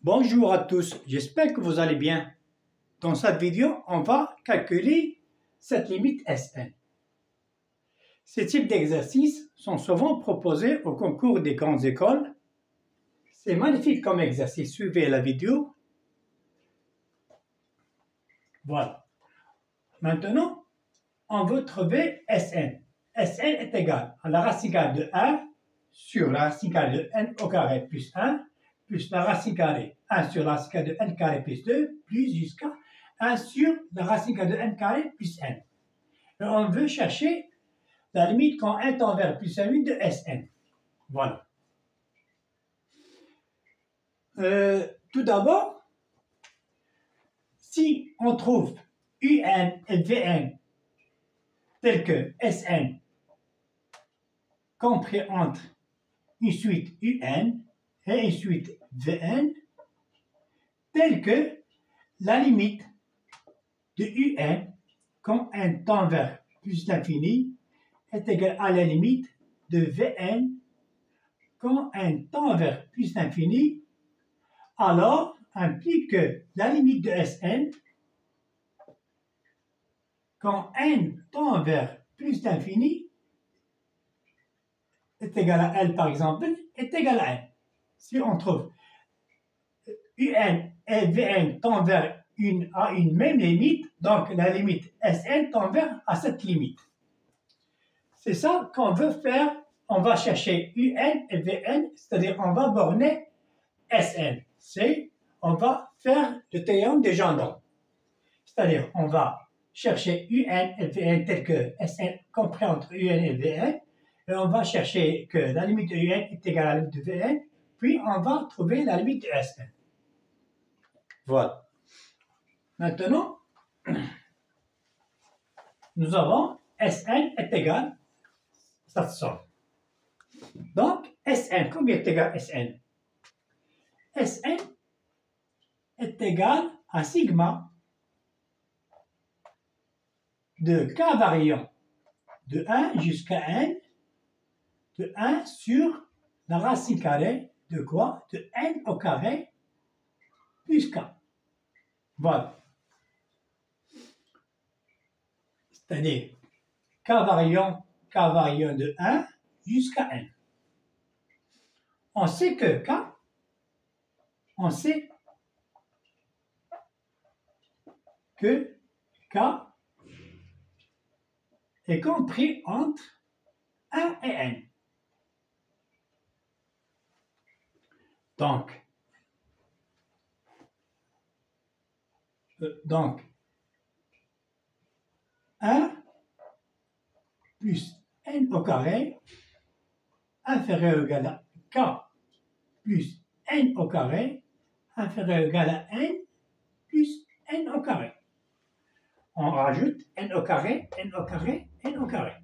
Bonjour à tous, j'espère que vous allez bien. Dans cette vidéo, on va calculer cette limite Sn. Ces types d'exercices sont souvent proposés au concours des grandes écoles. C'est magnifique comme exercice, suivez la vidéo. Voilà. Maintenant, on veut trouver Sn. Sn est égal à la racine carrée de 1 sur la racine carrée de n au carré plus 1 plus la racine carrée 1 sur la racine carrée de n carré plus 2 plus jusqu'à 1 sur la racine carrée de n carré plus n. Et on veut chercher la limite quand n tend vers plus 1 de Sn. Voilà. Tout d'abord, si on trouve Un et Vn tel que Sn compris entre une suite Un et une suite Vn, telle que la limite de Un quand n tend vers plus l'infini est égale à la limite de Vn quand n tend vers plus l'infini, alors implique que la limite de Sn quand n tend vers plus l'infini est égal à L par exemple, est égal à n. Si on trouve Un et Vn tendent vers une même limite, donc la limite Sn tend vers à cette limite. C'est ça qu'on veut faire. On va chercher Un et Vn, c'est-à-dire on va borner Sn. On va faire le théorème de Gendron. C'est-à-dire on va chercher Un et Vn tel que Sn compris entre Un et Vn, et on va chercher que la limite de Un est égale à la limite de Vn, puis on va trouver la limite de Sn. Voilà. Maintenant, nous avons Sn est égal, ça se sort. Donc, Sn, combien est égal à Sn? Sn est égal à sigma de k variant de 1 jusqu'à n, de 1 sur la racine carrée de quoi? De n au carré plus k. Voilà. C'est-à-dire k variant de 1 jusqu'à n. On sait que k est compris entre 1 et n. Donc 1 plus n au carré inférieur ou égal à k plus n au carré inférieur ou égal à n plus n au carré. On rajoute n au carré, n au carré, n au carré.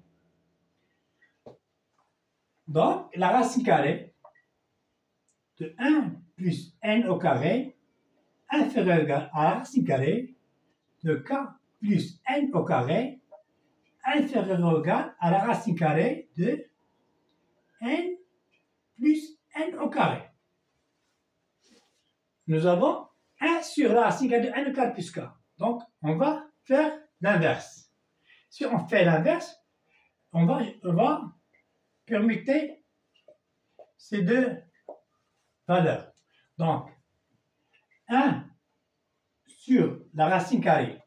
Donc, la racine carrée de 1 plus n au carré inférieur ou égal à la racine carrée de k plus n au carré inférieur ou égal à la racine carrée de n plus n au carré. Nous avons 1 sur la racine carrée de n au carré plus k. Donc, on va faire l'inverse. Si on fait l'inverse, on va permuter ces deux valeurs. Donc, 1 sur la racine carrée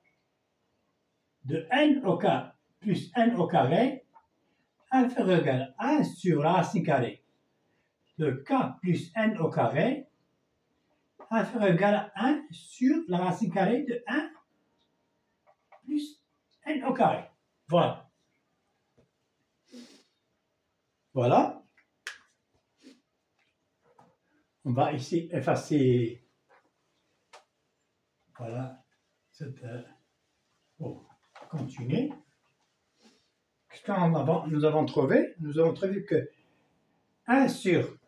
de n au carré plus n au carré inférieur ou égal à 1 sur la racine carrée de k plus n au carré inférieur ou égal à 1 sur la racine carrée de 1 plus n au carré. Voilà. Voilà. On va ici effacer. Voilà. Continuer. Qu'est-ce que nous avons trouvé? Nous avons trouvé que 1 sur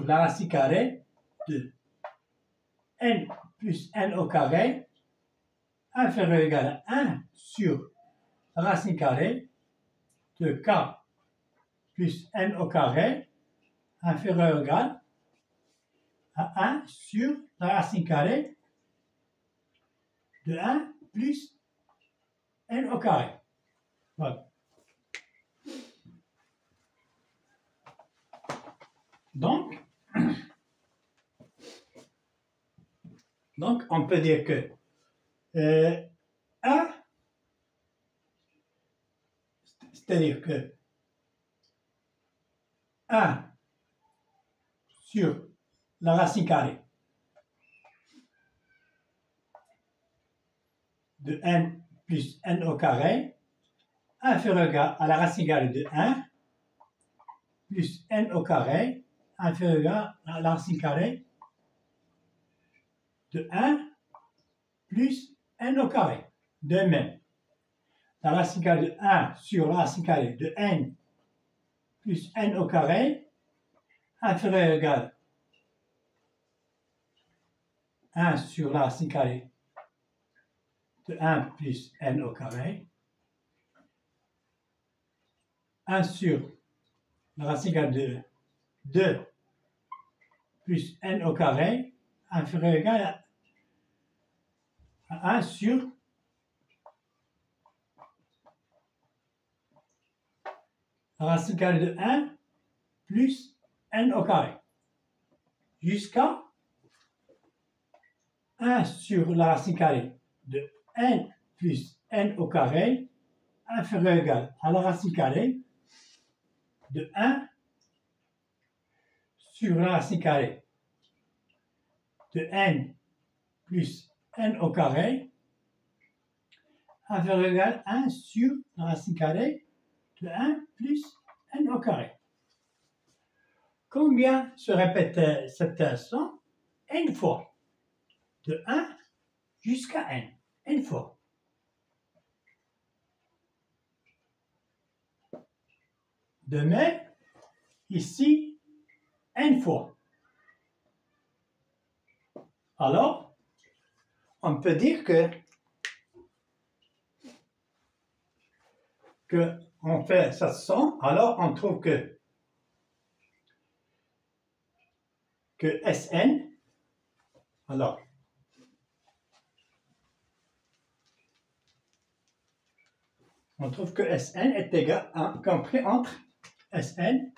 la racine carrée de n plus n au carré inférieur ou égal à 1 sur la racine carrée de k plus n au carré inférieur ou égal à 1 sur la racine carrée de 1 plus n au carré. Voilà. Donc, on peut dire que 1, c'est-à-dire que 1 sur la racine carrée de n plus n au carré inférieur à la racine carrée de 1 plus n au carré inférieur à la racine carrée de 1 plus n au carré. De même, la racine carrée de 1 sur la racine carrée de n plus n au carré inférieur ou égal à 1 sur la racine carrée de 1 plus n au carré, 1 sur la racine carrée de 2 plus n au carré inférieur ou égal à 1 sur la racine carrée de 1 plus n au carré jusqu'à 1 sur la racine carrée de n plus n au carré inférieur ou égal à la racine carrée de 1 sur la racine carrée de n plus n au carré inférieur ou égal à 1 sur la racine carrée de 1 plus n au carré. Combien se répète cette somme? N fois. De 1 jusqu'à n. N fois. De même, ici, n fois. Alors, on peut dire que on fait cette somme, alors on trouve que Sn, alors, on trouve que Sn est égal à, compris entre Sn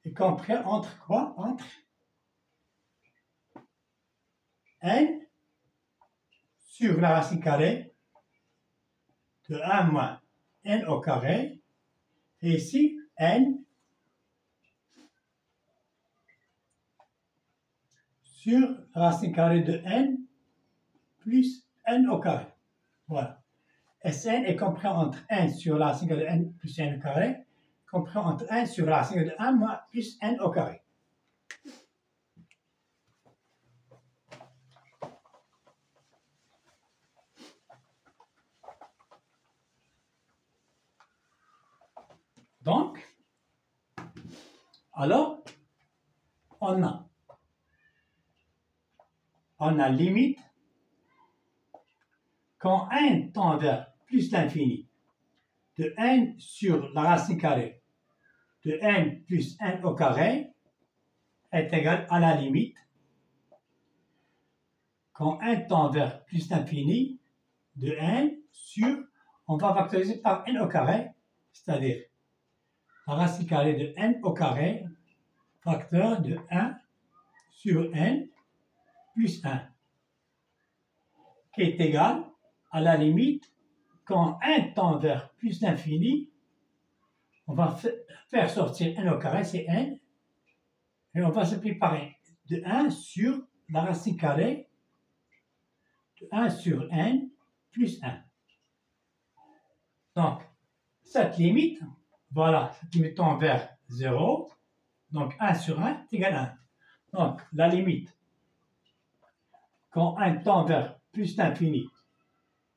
est compris entre quoi? Entre n sur la racine carrée de 1 moins n au carré, et ici n sur la racine carrée de n plus n au carré. Voilà. Sn est compris entre 1 sur la racine carrée de n plus n au carré, compris entre 1 sur la racine carrée de 1 moins plus n au carré. Donc, alors, on a limite quand n tend vers plus l'infini de n sur la racine carrée de n plus n au carré est égal à la limite quand n tend vers plus l'infini de n sur, on va factoriser par n au carré, c'est-à-dire la racine carrée de n au carré, facteur de 1 sur n plus 1, qui est égal à la limite quand n tend vers plus l'infini, on va faire sortir n au carré, c'est n, et on va se préparer de 1 sur la racine carrée de 1 sur n plus 1. Donc, cette limite, voilà, cette limite tend vers 0, donc 1 sur 1 est égal à 1. Donc, la limite, quand n tend vers plus l'infini,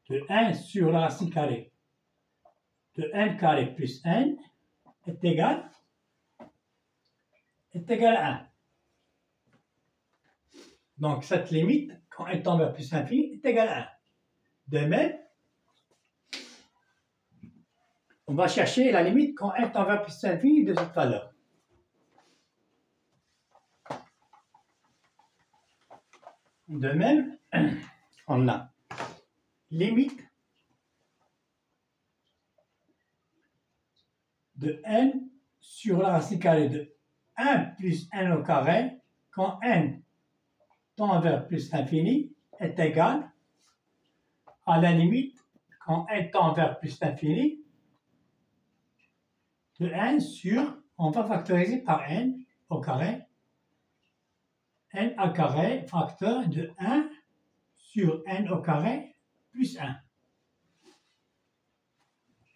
de 1 sur la racine carrée de n carré plus n est égal à 1. Donc, cette limite, quand n tend vers plus l'infini, est égale à 1. De même, on va chercher la limite quand n tend vers plus l'infini de cette valeur. De même, on a limite de n sur la racine carrée de 1 plus n au carré quand n tend vers plus l'infini est égal à la limite quand n tend vers plus l'infini de n sur, on va factoriser par n au carré, n au carré facteur de 1 sur n au carré plus 1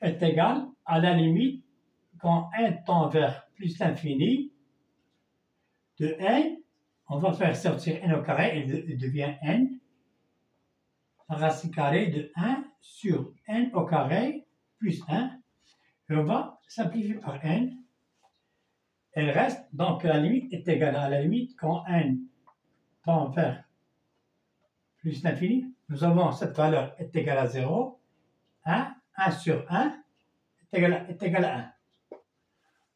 est égal à la limite quand n tend vers plus l'infini de n, on va faire sortir n au carré et il devient n, la racine carrée de 1 sur n au carré plus 1, et on va simplifier par n. Elle reste, donc la limite est égale à la limite quand n tend vers plus l'infini. Nous avons cette valeur est égale à 0, 1 sur 1 est égal à 1.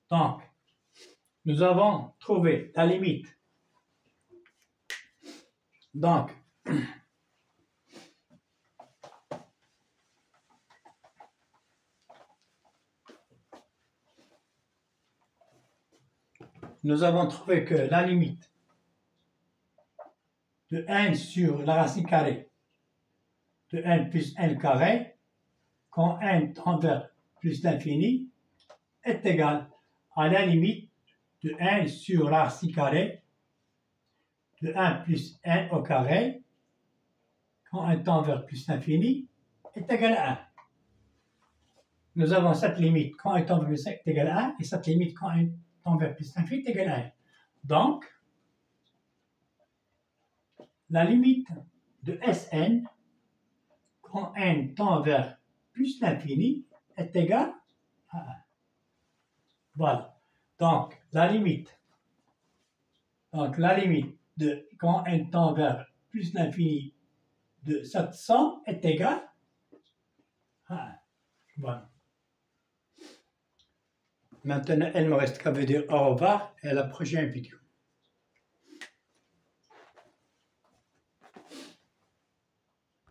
Donc, nous avons trouvé la limite. Donc, nous avons trouvé que la limite de n sur la racine carrée de n plus n carré, quand n tend vers plus l'infini, est égale à la limite de n sur la racine carrée de 1 plus n au carré, quand n tend vers plus l'infini, est égal à 1. Nous avons cette limite quand n tend vers plus l'infini est égal à 1, et cette limite quand n tend vers plus l'infini est égal à 1. Donc, la limite de Sn, quand n tend vers plus l'infini, est égale à 1. Voilà. Donc, la limite de quand n tend vers plus l'infini de 700 est égale à 1. Voilà. Maintenant, il me reste qu'à vous dire au revoir et à la prochaine vidéo.